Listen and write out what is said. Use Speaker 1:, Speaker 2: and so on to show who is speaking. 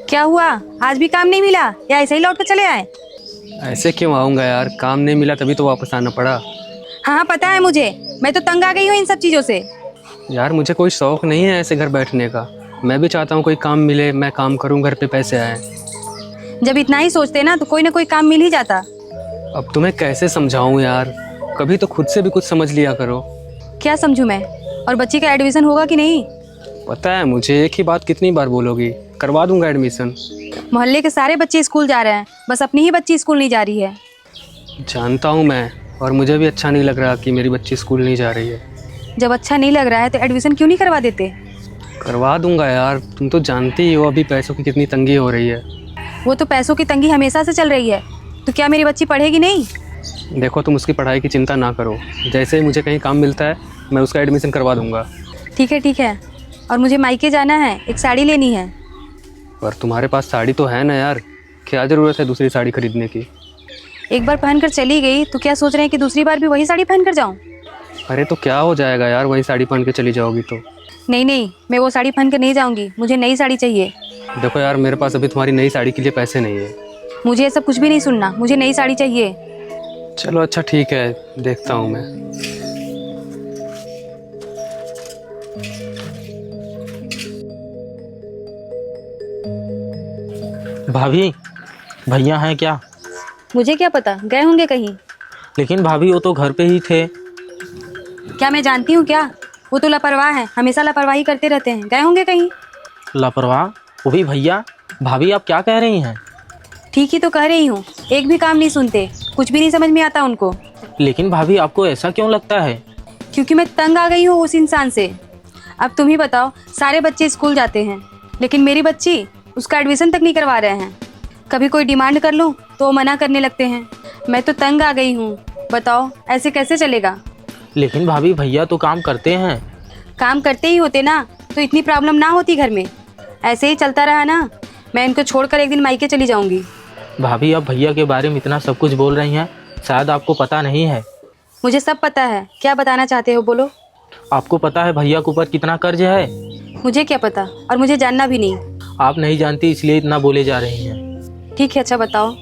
Speaker 1: क्या हुआ? आज भी काम नहीं मिला या ऐसे ही लौट कर चले आए?
Speaker 2: ऐसे क्यों आऊँगा यार, काम नहीं मिला तभी तो वापस आना पड़ा।
Speaker 1: हाँ हाँ, पता है मुझे। मैं तो तंग आ गई हूँ इन सब चीज़ों से।
Speaker 2: यार मुझे कोई शौक नहीं है ऐसे घर बैठने का। मैं भी चाहता हूँ कोई काम मिले, मैं काम करूँ, घर पे पैसे आए।
Speaker 1: जब इतना ही सोचते ना तो कोई ना कोई काम मिल ही जाता।
Speaker 2: अब तुम्हें कैसे समझाऊँ यार, कभी तो खुद से भी कुछ समझ लिया करो।
Speaker 1: क्या समझूं मैं? और बच्ची का एडमिशन होगा कि नहीं?
Speaker 2: पता है मुझे, एक ही बात कितनी बार बोलोगी, करवा दूंगा एडमिशन।
Speaker 1: मोहल्ले के सारे बच्चे स्कूल जा रहे हैं, बस अपनी ही बच्ची स्कूल नहीं जा रही है।
Speaker 2: जानता हूँ मैं, और मुझे भी अच्छा नहीं लग रहा कि मेरी बच्ची स्कूल नहीं जा रही है।
Speaker 1: जब अच्छा नहीं लग रहा है तो एडमिशन क्यों नहीं करवा देते?
Speaker 2: करवा दूंगा यार, तुम तो जानती ही हो अभी पैसों की कितनी तंगी हो रही है।
Speaker 1: वो तो पैसों की तंगी हमेशा से चल रही है, तो क्या मेरी बच्ची पढ़ेगी नहीं?
Speaker 2: देखो तुम उसकी पढ़ाई की चिंता ना करो, जैसे ही मुझे कहीं काम मिलता है मैं उसका एडमिशन करवा दूंगा।
Speaker 1: ठीक है। और मुझे मायके जाना है, एक साड़ी लेनी है।
Speaker 2: पर तुम्हारे पास साड़ी तो है ना यार, क्या ज़रूरत है दूसरी साड़ी खरीदने की।
Speaker 1: एक बार पहनकर चली गई तो क्या सोच रहे हैं कि दूसरी बार भी वही साड़ी पहनकर जाऊं?
Speaker 2: अरे तो क्या हो जाएगा यार, वही साड़ी पहन के चली जाओगी तो।
Speaker 1: नहीं, मैं वो साड़ी पहन कर नहीं जाऊंगी, मुझे नई साड़ी चाहिए।
Speaker 2: देखो यार, मेरे पास अभी तुम्हारी नई साड़ी के लिए पैसे नहीं है।
Speaker 1: मुझे ये सब कुछ भी नहीं सुनना, मुझे नई साड़ी चाहिए।
Speaker 2: चलो अच्छा ठीक है, देखता हूँ मैं।
Speaker 3: भाभी, भैया हैं क्या?
Speaker 1: मुझे क्या पता, गए होंगे कहीं।
Speaker 3: लेकिन भाभी वो तो घर पे ही थे।
Speaker 1: क्या मैं जानती हूँ क्या? वो तो लापरवाह है, हमेशा लापरवाही करते रहते हैं। गए होंगे कहीं।
Speaker 3: लापरवाह? वो भी भैया? भाभी आप क्या कह रही हैं?
Speaker 1: ठीक ही तो कह रही हूँ, एक भी काम नहीं सुनते, कुछ भी नहीं समझ में आता उनको।
Speaker 3: लेकिन भाभी आपको ऐसा क्यों लगता है?
Speaker 1: क्योंकि मैं तंग आ गई हूँ उस इंसान से। अब तुम ही बताओ, सारे बच्चे स्कूल जाते हैं लेकिन मेरी बच्ची, उसका एडमिशन तक नहीं करवा रहे हैं। कभी कोई डिमांड कर लूँ तो वो मना करने लगते हैं। मैं तो तंग आ गई हूँ, बताओ ऐसे कैसे चलेगा?
Speaker 3: लेकिन भाभी भैया तो काम करते हैं।
Speaker 1: काम करते ही होते ना तो इतनी प्रॉब्लम ना होती घर में। ऐसे ही चलता रहा ना, मैं इनको छोड़कर एक दिन मायके चली जाऊंगी।
Speaker 3: भाभी आप भैया के बारे में इतना सब कुछ बोल रही हैं, शायद आपको पता नहीं है।
Speaker 1: मुझे सब पता है, क्या बताना चाहते हो बोलो।
Speaker 3: आपको पता है भैया के ऊपर कितना कर्ज है?
Speaker 1: मुझे क्या पता, और मुझे जानना भी नहीं।
Speaker 3: आप नहीं जानती इसलिए इतना बोले जा रही हैं।
Speaker 1: ठीक है, अच्छा बताओ।